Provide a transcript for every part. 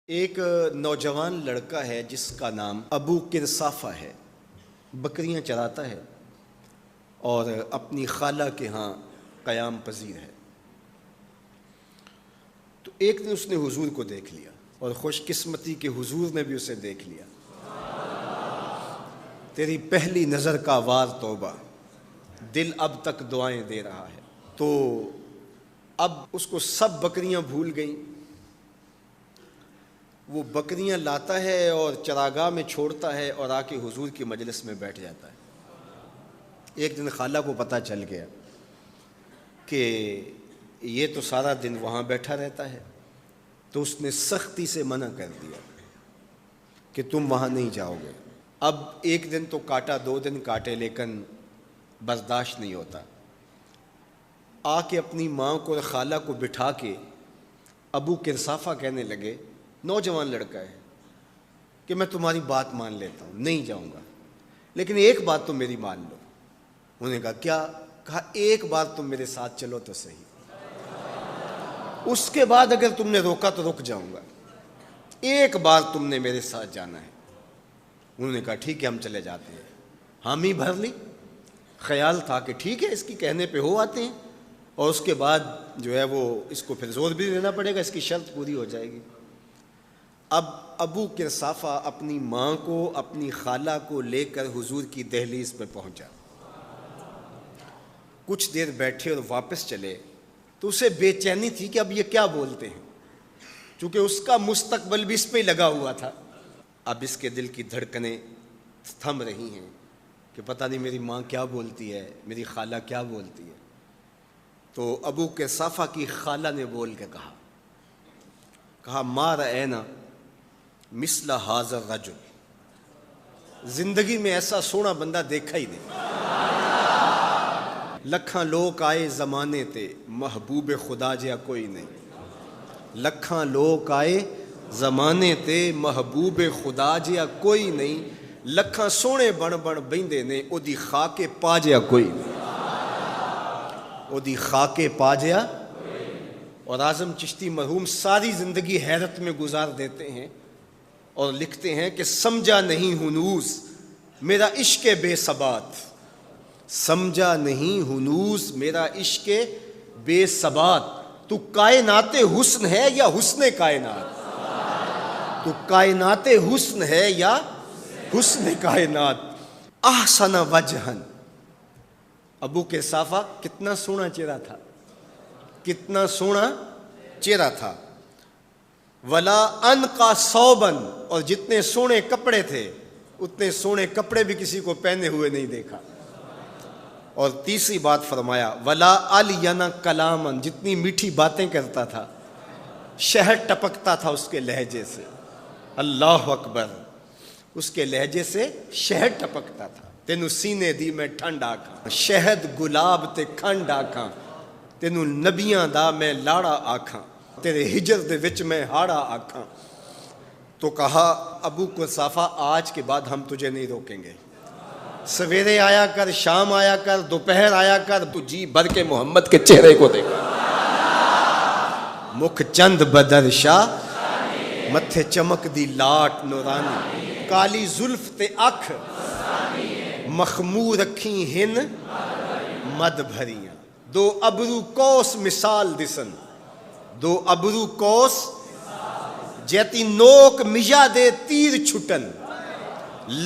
ایک نوجوان لڑکا ہے جس کا نام ابو قرصافہ ہے، بکریاں چراتا ہے اور اپنی خالہ کے ہاں قیام پذیر ہے۔ تو ایک دن اس نے حضور کو دیکھ لیا اور خوش قسمتی کہ حضور نے بھی اسے دیکھ لیا۔ تیری پہلی نظر کا وار توبہ، دل اب تک دعائیں دے رہا ہے۔ تو اب اس کو سب بکریاں بھول گئیں، وہ بکریاں لاتا ہے اور چراگاہ میں چھوڑتا ہے اور آ کے حضور کی مجلس میں بیٹھ جاتا ہے۔ ایک دن خالہ کو پتہ چل گیا کہ یہ تو سارا دن وہاں بیٹھا رہتا ہے، تو اس نے سختی سے منع کر دیا کہ تم وہاں نہیں جاؤ گے۔ اب ایک دن تو کاٹا، 2 دن کاٹے، لیکن برداشت نہیں ہوتا۔ آ کے اپنی ماں کو اور خالہ کو بٹھا کے ابو قرصافہ کہنے لگے، نوجوان لڑکا ہے، کہ میں تمہاری بات مان لیتا ہوں، نہیں جاؤں گا، لیکن ایک بات تو میری مان لو۔ انہوں نے کہا کیا؟ کہا ایک بار تم میرے ساتھ چلو تو صحیح، اس کے بعد اگر تم نے روکا تو رک جاؤں گا، ایک بار تم نے میرے ساتھ جانا ہے۔ انہوں نے کہا ٹھیک ہے، ہم چلے جاتے ہیں۔ حامی بھر لی، خیال تھا کہ ٹھیک ہے اس کی کہنے پہ ہو آتے ہیں، اور اس کے بعد جو ہے وہ اس کو پھر زور بھی دینا پڑے گا، اس کی شرط پوری ہو جائے گی۔ اب ابو قرصافہ اپنی ماں کو، اپنی خالہ کو لے کر حضور کی دہلیز پہ پہنچا۔ کچھ دیر بیٹھے اور واپس چلے تو اسے بے چینی تھی کہ اب یہ کیا بولتے ہیں، چونکہ اس کا مستقبل بھی اس پہ لگا ہوا تھا۔ اب اس کے دل کی دھڑکنیں تھم رہی ہیں کہ پتہ نہیں میری ماں کیا بولتی ہے، میری خالہ کیا بولتی ہے۔ تو ابو قرصافہ کی خالہ نے بول کے کہا ما رأینا مثل ھذا الرجل، زندگی میں ایسا سونا بندہ دیکھا ہی نہیں۔ لکھاں لوگ آئے زمانے تے، محبوب خدا جیا کوئی نہیں۔ لکھاں لوگ آئے زمانے تے، محبوب خدا جیا کوئی نہیں۔ لکھاں سونے بن بن بیندے نے، او دی خاک پا جیا کوئی نہیں۔ او دی خاک پا جیا۔ اور اعظم چشتی مرحوم ساری زندگی حیرت میں گزار دیتے ہیں اور لکھتے ہیں کہ سمجھا نہیں ہنوز میرا عشق بے ثبات، سمجھا نہیں ہنوز میرا عشق بے ثبات، تو کائنات حسن ہے یا حسن کائنات، تو کائنات حسن ہے یا حسن کائنات۔ احسن وجہن، ابو قرصافہ کتنا سونا چہرہ تھا، کتنا سونا چہرہ تھا۔ ولا انقا ثوبا، اور جتنے سونے کپڑے تھے اتنے سونے کپڑے بھی کسی کو پہنے ہوئے نہیں دیکھا۔ اور تیسری بات فرمایا ولا الین کلاما، جتنی میٹھی باتیں کرتا تھا، شہد ٹپکتا تھا اس کے لہجے سے۔ اللہ اکبر، اس کے لہجے سے شہد ٹپکتا تھا۔ تینوں سینے دی میں ٹھنڈ آکھاں، شہد گلاب تے کھنڈ آکھاں، تینوں نبیاں دا میں لاڑا آکھاں، تیرے ہجر دے وچ میں ہاڑا آکھاں۔ تو کہا ابو قرصافہ آج کے بعد ہم تجھے نہیں روکیں گے، سویرے آیا کر، شام آیا کر، دوپہر آیا کر، تو جی بھر کے محمد کے چہرے کو دیکھا۔ مکھ چند بدر شاہ، متھے چمک دی لاٹ نورانی، کالی زلف تے اکھ، مخمور رکھیں ہن مد بھریاں، 2 ابرو کوس مثال دسن، 2 ابرو کوس جیتی نوک مجا دے تیر چھٹن،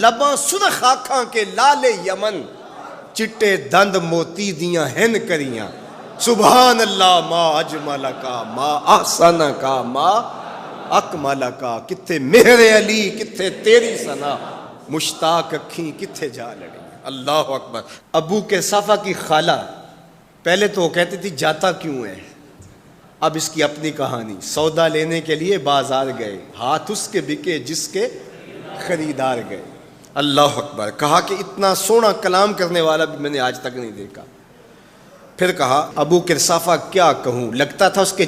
لباں سرخ آنکھاں کے لال یمن، چٹے دند موتی دیاں ہن کریاں۔ سبحان اللہ ما اجمل کا، ما احسن کا، ما اکمل کا، کتھے مہر علی کتھے تیری ثنا، مشتاق اکھیں کتھے جا لڑی۔ اللہ اکبر۔ ابو قرصافہ کی خالہ پہلے تو وہ کہتی تھی جاتا کیوں ہے، اب اس کی اپنی کہانی۔ سودا لینے کے لیے بازار گئے، ہاتھ اس کے بکے جس کے خریدار گئے۔ اللہ اکبر۔ کہا کہ اتنا سونا کلام کرنے والا بھی میں نے آج تک نہیں دیکھا۔ پھر کہا ابو قرصافہ کیا کہوں، لگتا تھا اس کے